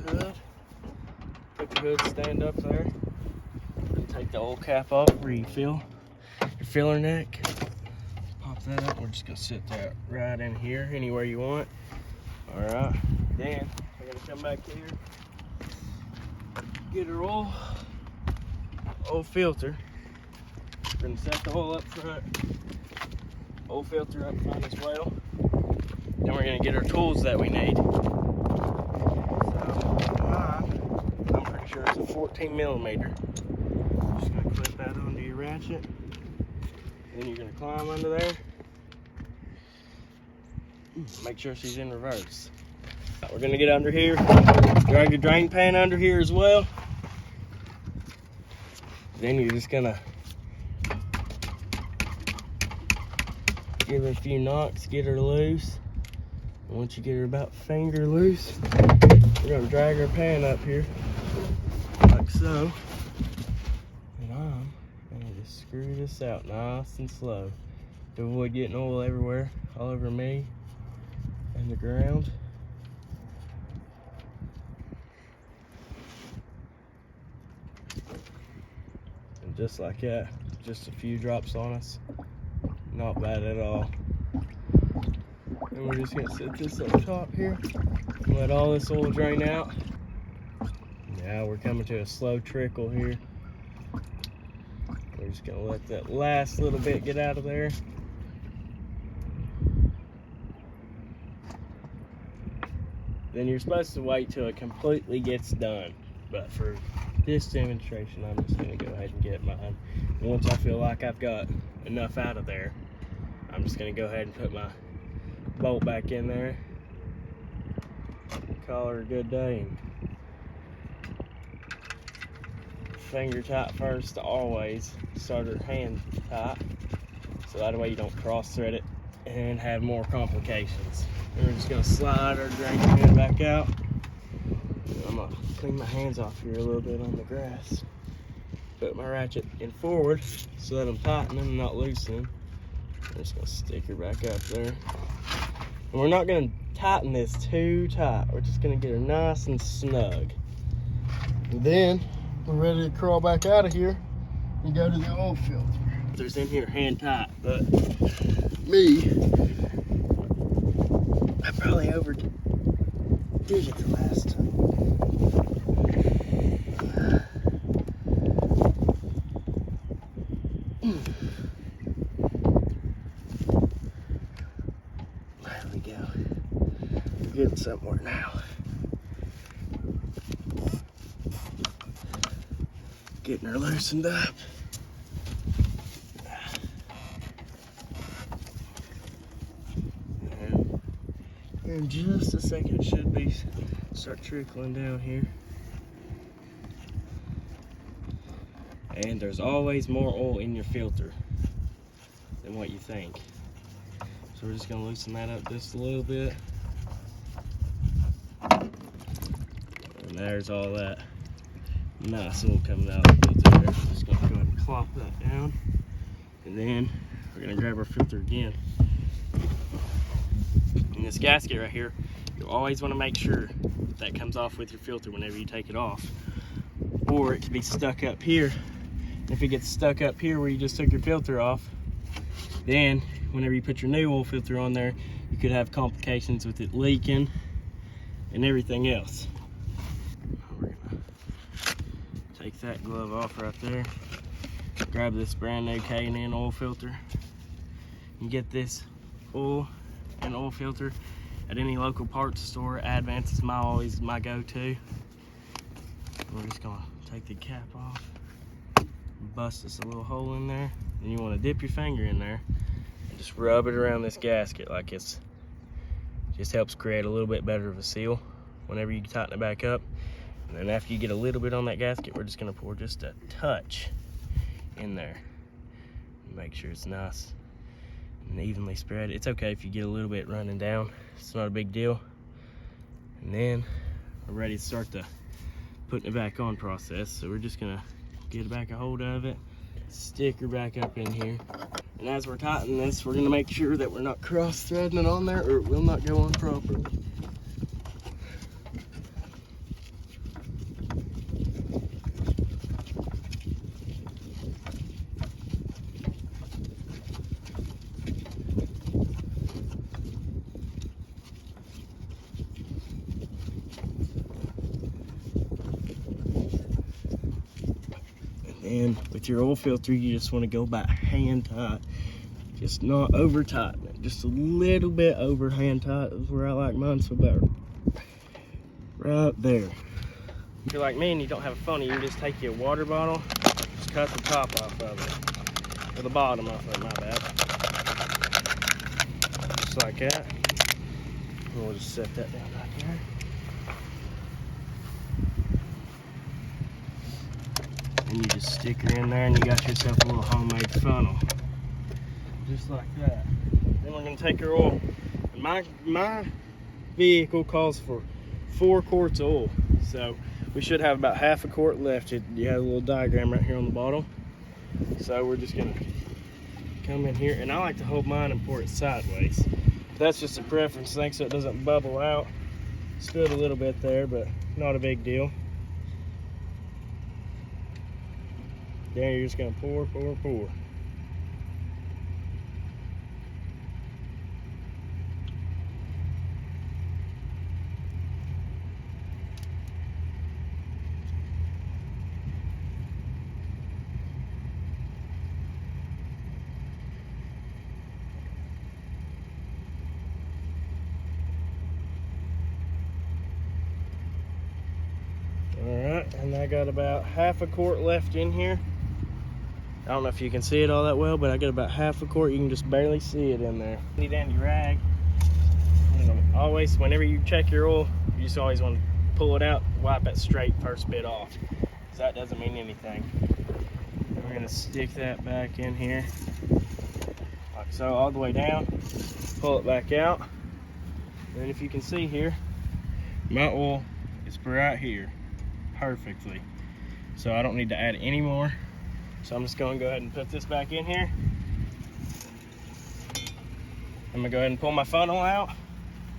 hood. Put the hood stand up there. And take the old cap off where you fill your filler neck. Pop that up. We're just gonna sit that right in here, anywhere you want. All right. Then we're gonna come back here, get our oil filter. We're gonna set the oil up front, oil filter up front as well. Then we're gonna get our tools that we need. I'm pretty sure it's a 14 millimeter. Just gonna clip that onto your ratchet. Then you're gonna climb under there. Make sure she's in reverse. We're gonna get under here, drag your drain pan under here as well. Then you're just gonna give her a few knocks, get her loose. And once you get her about finger loose, we're gonna drag our pan up here, like so. And I'm gonna just screw this out nice and slow to avoid getting oil everywhere, all over me and the ground. And just like that, just a few drops on us. Not bad at all. And we're just gonna set this up top here and let all this oil drain out. Now we're coming to a slow trickle here. We're just gonna let that last little bit get out of there. Then you're supposed to wait till it completely gets done. But for this demonstration, I'm just gonna go ahead and get mine. And once I feel like I've got enough out of there, I'm just gonna go ahead and put my bolt back in there. Call her a good day. And finger tight first, always. Start her hand tight. So that way you don't cross thread it and have more complications. And we're just gonna slide our drain pan back out. I'm gonna clean my hands off here a little bit on the grass. Put my ratchet in forward so that I'm tightening and not loosening. I'm just gonna stick her back up there. And we're not gonna tighten this too tight. We're just gonna get her nice and snug. And then we're ready to crawl back out of here and go to the oil filter. There's in here hand tight, but me, I probably overdid it the last time. There we go. We're getting somewhere now. Getting her loosened up. In just a second, it should be start trickling down here. And there's always more oil in your filter than what you think. So we're just gonna loosen that up just a little bit. And there's all that nice oil coming out of the filter there. Just gonna go ahead and clop that down. And then we're gonna grab our filter again. And this gasket right here, you always want to make sure that comes off with your filter whenever you take it off, or it can be stuck up here. If it gets stuck up here where you just took your filter off, then whenever you put your new oil filter on there, you could have complications with it leaking and everything else. We're gonna take that glove off right there, grab this brand new K&N oil filter, and get this oil and oil filter at any local parts store. Advance is always my go-to. We're just gonna take the cap off, bust us a little hole in there, and you want to dip your finger in there and just rub it around this gasket like it's just helps create a little bit better of a seal whenever you tighten it back up. And then after you get a little bit on that gasket, we're just gonna pour just a touch in there and make sure it's nice and evenly spread. It's okay if you get a little bit running down, it's not a big deal. And then we're ready to start the putting it back on process. So we're just gonna get back a hold of it, stick her back up in here. And as we're tightening this, we're gonna make sure that we're not cross threading it on there or it will not go on properly. And with your oil filter, you just want to go about hand tight. Just not over tighten it. Just a little bit over hand tight is where I like mine, so about right there. If you're like me and you don't have a funnel, you can just take your water bottle, just cut the top off of it. Or the bottom off of it, my bad. Just like that. And we'll just set that down right there. And you just stick her in there and you got yourself a little homemade funnel. Just like that. Then we're gonna take our oil. And my vehicle calls for 4 quarts of oil. So we should have about half a quart left. You have a little diagram right here on the bottom. So we're just gonna come in here, and I like to hold mine and pour it sideways. That's just a preference thing so it doesn't bubble out. Spilled a little bit there, but not a big deal. Then you're just gonna pour, pour, pour. Alright, and I got about half a quart left in here. I don't know if you can see it all that well, but I got about half a quart. You can just barely see it in there. Need dandy rag. Always, whenever you check your oil, you just always want to pull it out, wipe it straight first bit off, because that doesn't mean anything. And we're gonna stick that back in here, like so, all the way down. Pull it back out, and if you can see here, my oil is right here, perfectly. So I don't need to add any more. So I'm just going to go ahead and put this back in here. I'm going to go ahead and pull my funnel out,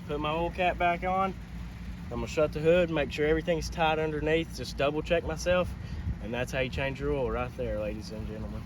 put my oil cap back on. I'm going to shut the hood, make sure everything's tight underneath, just double check myself, and that's how you change your oil right there, ladies and gentlemen.